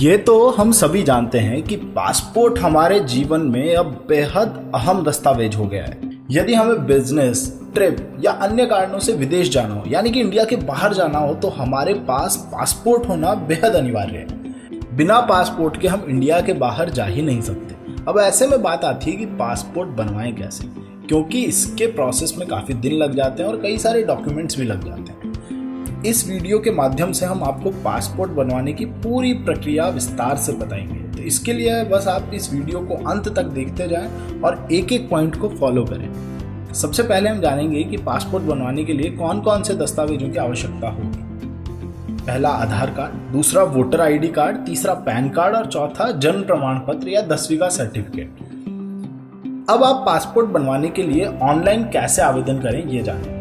ये तो हम सभी जानते हैं कि पासपोर्ट हमारे जीवन में अब बेहद अहम दस्तावेज हो गया है। यदि हमें बिजनेस, ट्रिप या अन्य कारणों से विदेश जाना हो, यानी कि इंडिया के बाहर जाना हो, तो हमारे पास पासपोर्ट होना बेहद अनिवार्य है। बिना पासपोर्ट के हम इंडिया के बाहर जा ही नहीं सकते। अब ऐसे में बात आती है कि पासपोर्ट बनवाएं कैसे, क्योंकि इसके प्रोसेस में काफ़ी दिन लग जाते हैं और कई सारे डॉक्यूमेंट्स भी लग जाते हैं। इस वीडियो के माध्यम से हम आपको पासपोर्ट बनवाने की पूरी प्रक्रिया विस्तार से बताएंगे। तो इसके लिए बस आप इस वीडियो को अंत तक देखते जाएं और एक एक पॉइंट को फॉलो करें। सबसे पहले हम जानेंगे कि पासपोर्ट बनवाने के लिए कौन कौन से दस्तावेजों की आवश्यकता होगी। पहला आधार कार्ड, दूसरा वोटर आईडी कार्ड, तीसरा पैन कार्ड और चौथा जन्म प्रमाण पत्र या 10वीं का सर्टिफिकेट। अब आप पासपोर्ट बनवाने के लिए ऑनलाइन कैसे आवेदन करें ये जानें।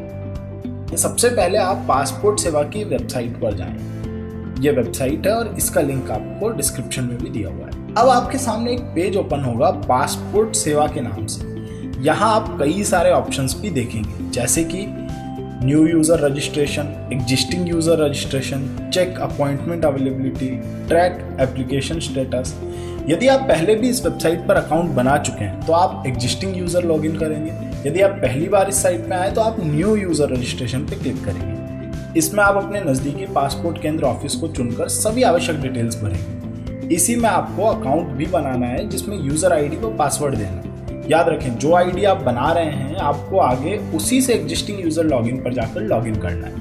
सबसे पहले आप पासपोर्ट सेवा की वेबसाइट पर जाएं। ये वेबसाइट है और इसका लिंक आपको डिस्क्रिप्शन में भी दिया हुआ है। अब आपके सामने एक पेज ओपन होगा पासपोर्ट सेवा के नाम से। यहाँ आप कई सारे ऑप्शंस भी देखेंगे, जैसे कि new user registration, existing user registration, check appointment availability, track application status. यदि आप पहले भी इस वेबसाइट पर अकाउंट बना चुके हैं तो आप एग्जिस्टिंग यूजर लॉगिन करेंगे। यदि आप पहली बार इस साइट में आए तो आप न्यू यूजर रजिस्ट्रेशन पे क्लिक करेंगे। इसमें आप अपने नज़दीकी पासपोर्ट केंद्र ऑफिस को चुनकर सभी आवश्यक डिटेल्स भरेंगे। इसी में आपको अकाउंट भी बनाना है, जिसमें यूजर आईडी को पासवर्ड देना है। याद रखें, जो आईडी आप बना रहे हैं आपको आगे उसी से एग्जिस्टिंग यूजर लॉगिन पर जाकर लॉगिन करना है।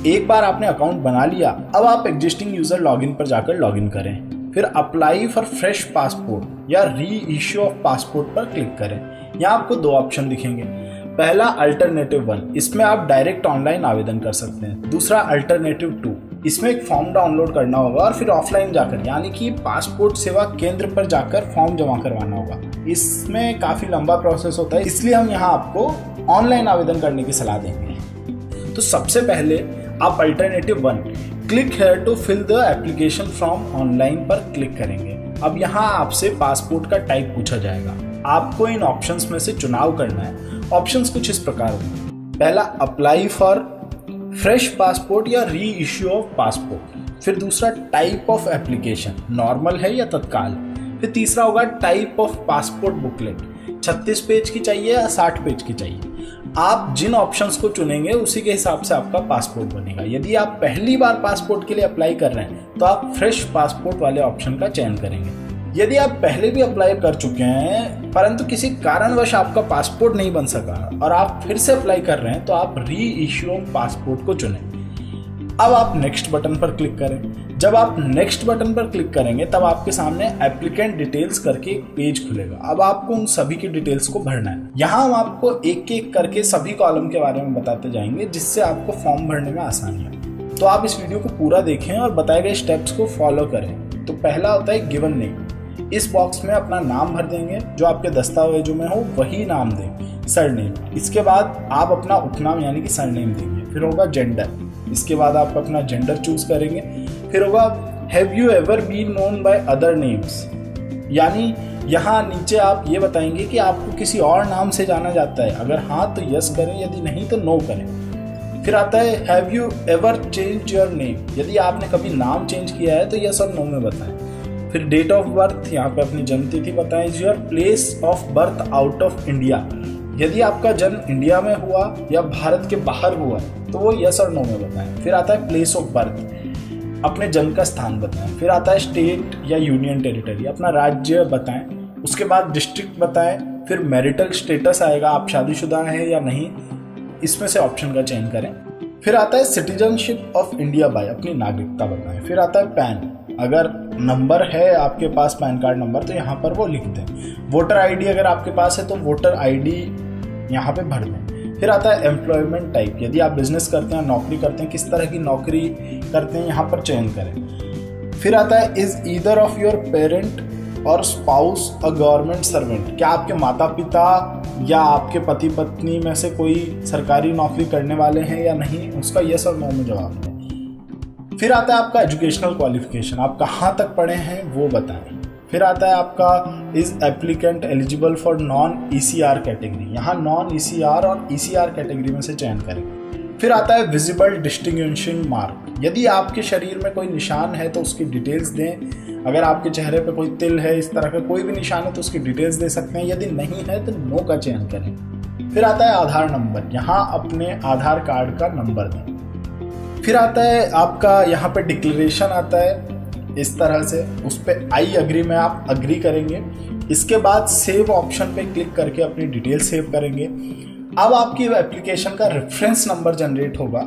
एक बार आपने अकाउंट बना लिया, अब आप एग्जिस्टिंग यूजर लॉगिन पर जाकर लॉगिन करें। फिर अप्लाई फॉर फ्रेश पासपोर्ट या री इश्यू ऑफ पासपोर्ट पर क्लिक करें। यहाँ आपको दो ऑप्शन दिखेंगे। पहला अल्टरनेटिव 1, इसमें आप डायरेक्ट ऑनलाइन आवेदन कर सकते हैं। दूसरा अल्टरनेटिव 2, इसमें एक फॉर्म डाउनलोड करना होगा और फिर ऑफलाइन जाकर, यानी कि पासपोर्ट सेवा केंद्र पर जाकर फॉर्म जमा करवाना होगा। इसमें काफ़ी लंबा प्रोसेस होता है, इसलिए हम यहाँ आपको ऑनलाइन आवेदन करने की सलाह देंगे। तो सबसे पहले आप alternative 1 click here to fill the application form online पर क्लिक करेंगे। अब यहाँ आपसे पासपोर्ट का टाइप पूछा जाएगा। आपको इन ऑप्शंस में से चुनाव करना है। ऑप्शंस कुछ इस प्रकार होंगे। पहला अप्लाई फॉर फ्रेश पासपोर्ट या री इश्यू ऑफ पासपोर्ट। फिर दूसरा टाइप ऑफ एप्लीकेशन, नॉर्मल है या तत्काल। फिर तीसरा होगा type of passport booklet, 36 page की चाहिए या 60 पेज की चाहिए। आप जिन ऑप्शंस को चुनेंगे उसी के हिसाब से आपका पासपोर्ट बनेगा। यदि आप पहली बार पासपोर्ट के लिए अप्लाई कर रहे हैं तो आप फ्रेश पासपोर्ट वाले ऑप्शन का चयन करेंगे। यदि आप पहले भी अप्लाई कर चुके हैं परंतु किसी कारणवश आपका पासपोर्ट नहीं बन सका और आप फिर से अप्लाई कर रहे हैं तो आप री इश्यू ऑफ पासपोर्ट को चुनें। अब आप नेक्स्ट बटन पर क्लिक करें। जब आप नेक्स्ट बटन पर क्लिक करेंगे तब आपके सामने एप्लीकेंट डिटेल्स करके एक पेज खुलेगा। अब आपको उन सभी की डिटेल्स को भरना है। यहाँ हम आपको एक एक करके सभी कॉलम के बारे में बताते जाएंगे, जिससे आपको फॉर्म भरने में आसानी हो। तो आप इस वीडियो को पूरा देखें और बताए गए स्टेप्स को फॉलो करें। तो पहला होता है गिवन नेम। इस बॉक्स में अपना नाम भर देंगे, जो आपके दस्तावेजों में हो वही नाम दें। सरनेम, इसके बाद आप अपना उपनाम यानी कि सरनेम देंगे। फिर होगा जेंडर, इसके बाद आप अपना जेंडर चूज करेंगे। फिर होगा have you ever been known by other names, यानी यहाँ नीचे आप ये बताएंगे कि आपको किसी और नाम से जाना जाता है। अगर हाँ तो यस करें, यदि नहीं तो नो करें। फिर आता है have you ever change your name, यदि आपने कभी नाम चेंज किया है तो यस और नो में बताएं। फिर डेट ऑफ बर्थ, यहाँ पे अपनी जन्म तिथि बताएं। Your place of birth out of India, यदि आपका जन्म इंडिया में हुआ या भारत के बाहर हुआ तो वो यस और नो में बताएं। फिर आता है प्लेस ऑफ बर्थ, अपने जन्म का स्थान बताएं। फिर आता है स्टेट या यूनियन टेरिटरी, अपना राज्य बताएं। उसके बाद डिस्ट्रिक्ट बताएं। फिर मैरिटल स्टेटस आएगा, आप शादीशुदा हैं या नहीं, इसमें से ऑप्शन का चयन करें। फिर आता है सिटीजनशिप ऑफ इंडिया बाय, अपनी नागरिकता बताएं। फिर आता है पैन, अगर नंबर है आपके पास पैन कार्ड नंबर तो यहाँ पर वो लिख दें। वोटर आईडी अगर आपके पास है तो वोटर आईडी यहाँ पे भर दें। फिर आता है एम्प्लॉयमेंट टाइप, यदि आप बिजनेस करते हैं, नौकरी करते हैं, किस तरह की नौकरी करते हैं यहाँ पर चयन करें। फिर आता है is either of your parent और स्पाउस अ गवर्नमेंट सर्वेंट, क्या आपके माता पिता या आपके पति पत्नी में से कोई सरकारी नौकरी करने वाले हैं या नहीं, उसका यस और नो में जवाब दें। फिर आता है आपका एजुकेशनल क्वालिफिकेशन, आप कहाँ तक पढ़े हैं वो बताएं। फिर आता है आपका is applicant eligible for non ECR category, यहाँ नॉन ECR और ECR कैटेगरी में से चयन करें। फिर आता है विजिबल डिस्टिंग्विशिंग मार्क, यदि आपके शरीर में कोई निशान है तो उसकी डिटेल्स दें। अगर आपके चेहरे पे कोई तिल है, इस तरह का कोई भी निशान है तो उसकी डिटेल्स दे सकते हैं। यदि नहीं है तो नो का चयन करें। फिर आता है आधार नंबर, यहाँ अपने आधार कार्ड का नंबर दें। फिर आता है आपका यहाँ पे डिक्लेरेशन आता है इस तरह से, उस पर आई अग्री में आप अग्री करेंगे। इसके बाद सेव ऑप्शन पे क्लिक करके अपनी डिटेल सेव करेंगे। अब आपकी एप्लीकेशन का रेफरेंस नंबर जनरेट होगा।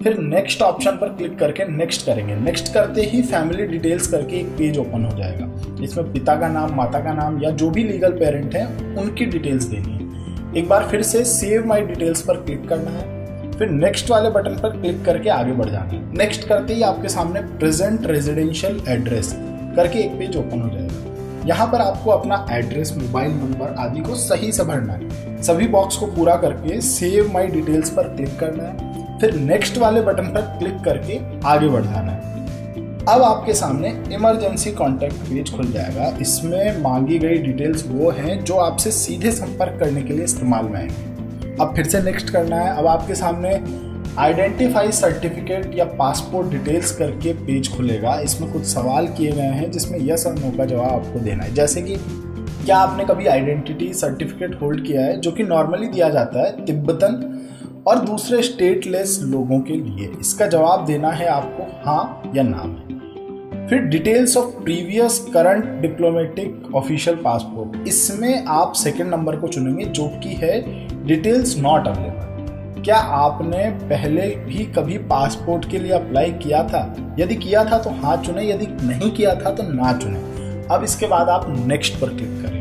फिर नेक्स्ट ऑप्शन पर क्लिक करके नेक्स्ट करेंगे। नेक्स्ट करते ही फैमिली डिटेल्स करके एक पेज ओपन हो जाएगा। इसमें पिता का नाम, माता का नाम या जो भी लीगल पेरेंट हैं उनकी डिटेल्स देनी है। एक बार फिर से सेव माई डिटेल्स पर क्लिक करना है। फिर नेक्स्ट वाले बटन पर क्लिक करके आगे बढ़ जाना है। नेक्स्ट करते ही आपके सामने प्रेजेंट रेजिडेंशियल एड्रेस करके एक पेज ओपन हो जाएगा। यहाँ पर आपको अपना एड्रेस, मोबाइल नंबर आदि को सही से भरना है। सभी बॉक्स को पूरा करके सेव माई डिटेल्स पर क्लिक करना है। फिर नेक्स्ट वाले बटन पर क्लिक करके आगे बढ़ जाना है। अब आपके सामने इमरजेंसी कॉन्टैक्ट पेज खुल जाएगा। इसमें मांगी गई डिटेल्स वो हैं जो आपसे सीधे संपर्क करने के लिए इस्तेमाल में आएंगे। अब फिर से नेक्स्ट करना है। अब आपके सामने आइडेंटिफाई सर्टिफिकेट या पासपोर्ट डिटेल्स करके पेज खुलेगा। इसमें कुछ सवाल किए गए हैं जिसमें यस और नो का जवाब आपको देना है। जैसे कि क्या आपने कभी आइडेंटिटी सर्टिफिकेट होल्ड किया है, जो कि नॉर्मली दिया जाता है तिब्बतन और दूसरे स्टेटलेस लोगों के लिए। इसका जवाब देना है आपको हाँ या ना में। फिर details of previous current diplomatic official passport, इसमें आप सेकंड नंबर को चुनेंगे जो कि है डिटेल्स नॉट अवेलेबल। क्या आपने पहले भी कभी पासपोर्ट के लिए अप्लाई किया था? यदि किया था तो हाँ चुने, यदि नहीं किया था तो ना चुने। अब इसके बाद आप नेक्स्ट पर क्लिक करेंगे।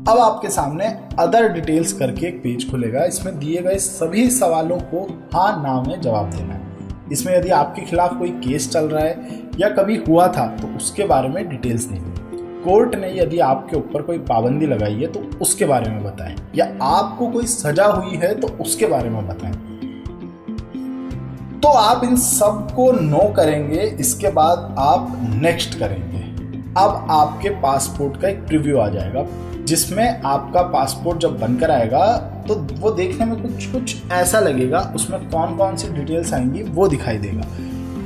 अब आपके सामने अदर डिटेल्स करके एक पेज खुलेगा। इसमें दिए गए सभी सवालों को हाँ ना में जवाब देना है। इसमें यदि आपके खिलाफ कोई केस चल रहा है या कभी हुआ था तो उसके बारे में डिटेल्स देंगे। कोर्ट ने यदि आपके ऊपर कोई पाबंदी लगाई है तो उसके बारे में बताएं, या आपको कोई सजा हुई है तो उसके बारे में बताएं। तो आप इन सब को नो करेंगे। इसके बाद आप नेक्स्ट करेंगे। अब आपके पासपोर्ट का एक प्रीव्यू आ जाएगा जिसमें आपका पासपोर्ट जब बनकर आएगा तो वो देखने में कुछ ऐसा लगेगा। उसमें कौन कौन सी डिटेल्स आएंगी वो दिखाई देगा।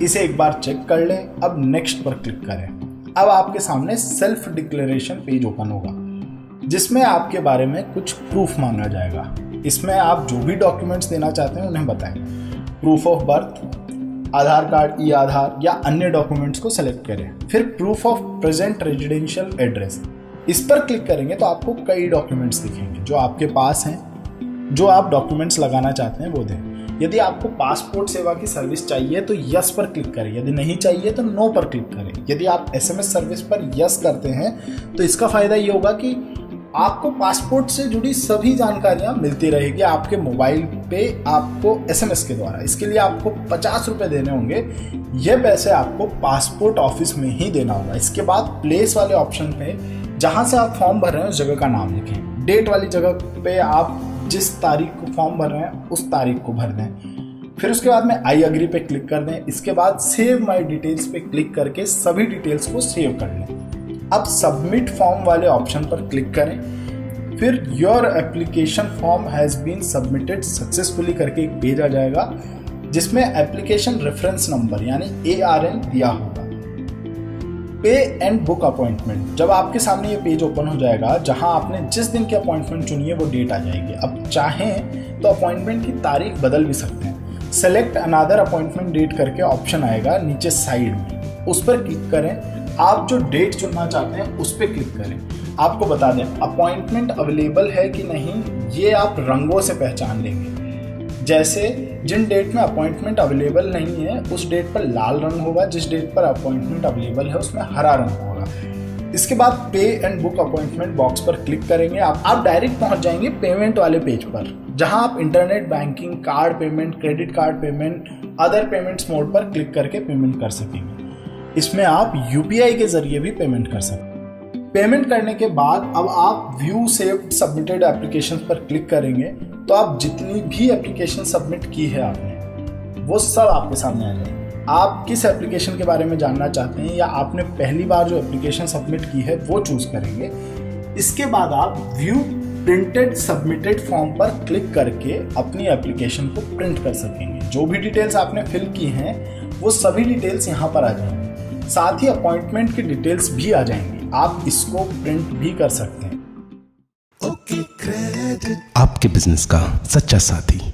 इसे एक बार चेक कर लें। अब नेक्स्ट पर क्लिक करें। अब आपके सामने सेल्फ डिक्लेरेशन पेज ओपन होगा जिसमें आपके बारे में कुछ प्रूफ मांगा जाएगा। इसमें आप जो भी डॉक्यूमेंट्स देना चाहते हैं उन्हें बताएं। Proof of birth, Aadhaar card, e Aadhaar या अन्य डॉक्यूमेंट्स को सेलेक्ट करें। फिर proof of present residential address, इस पर क्लिक करेंगे तो आपको कई डॉक्यूमेंट्स दिखेंगे जो आपके पास हैं। जो आप डॉक्यूमेंट्स लगाना चाहते हैं वो दें। यदि आपको पासपोर्ट सेवा की सर्विस चाहिए तो यस पर क्लिक करें। यदि नहीं चाहिए तो नो पर क्लिक करें। यदि आप एसएमएस सर्विस पर यस करते हैं तो इसका फ़ायदा ये होगा कि आपको पासपोर्ट से जुड़ी सभी जानकारियाँ मिलती रहेगी आपके मोबाइल पे आपको एसएमएस के द्वारा। इसके लिए आपको 50 रुपये देने होंगे। ये पैसे आपको पासपोर्ट ऑफिस में ही देना होगा। इसके बाद प्लेस वाले ऑप्शन पे जहाँ से आप फॉर्म भर रहे हैं उस जगह का नाम लिखें। डेट वाली जगह पे आप जिस तारीख को फॉर्म भर रहे हैं उस तारीख को भर दें। फिर उसके बाद में आई अग्री पे क्लिक कर दें। इसके बाद सेव माई डिटेल्स पे क्लिक करके सभी डिटेल्स को सेव कर लें। अब सबमिट फॉर्म वाले ऑप्शन पर क्लिक करें। फिर your application form has been submitted successfully करके एक पेज आ जाएगा जिसमें एप्लीकेशन रेफरेंस नंबर यानी ARN दिया होगा। पे एंड बुक अपॉइंटमेंट, जब आपके सामने ये पेज ओपन हो जाएगा जहां आपने जिस दिन की अपॉइंटमेंट चुनी है वो डेट आ जाएगी। अब चाहें तो अपॉइंटमेंट की तारीख बदल भी सकते हैं। सेलेक्ट अनदर अपॉइंटमेंट डेट करके ऑप्शन आएगा नीचे साइड में, उस पर क्लिक करें। आप जो डेट चुनना चाहते हैं उस पर क्लिक करें। आपको बता दें अपॉइंटमेंट अवेलेबल है कि नहीं ये आप रंगों से पहचान लेंगे। जैसे जिन डेट में अपॉइंटमेंट अवेलेबल नहीं है उस डेट पर लाल रंग होगा, जिस डेट पर अपॉइंटमेंट अवेलेबल है उसमें हरा रंग होगा। इसके बाद पे एंड बुक अपॉइंटमेंट बॉक्स पर क्लिक करेंगे। आप डायरेक्ट पहुंच जाएंगे पेमेंट वाले पेज पर जहां आप internet banking, card payment, credit card payment, other payments mode पर क्लिक करके पेमेंट कर सकेंगे। इसमें आप UPI के जरिए भी पेमेंट कर सकते हैं। पेमेंट करने के बाद अब आप व्यू सेव्ड सबमिटेड एप्लीकेशन पर क्लिक करेंगे तो आप जितनी भी एप्लीकेशन सबमिट की है आपने वो सब आपके सामने आ जाएगी। आप किस एप्लीकेशन के बारे में जानना चाहते हैं या आपने पहली बार जो एप्लीकेशन सबमिट की है वो चूज करेंगे। इसके बाद आप व्यू प्रिंटेड सबमिटेड फॉर्म पर क्लिक करके अपनी एप्लीकेशन को प्रिंट कर सकेंगे। जो भी डिटेल्स आपने फिल की हैं वो सभी डिटेल्स यहाँ पर आ जाएंगी। साथ ही अपॉइंटमेंट की डिटेल्स भी आ जाएंगी, आप इसको प्रिंट भी कर सकते हैं। आपके बिजनेस का सच्चा साथी।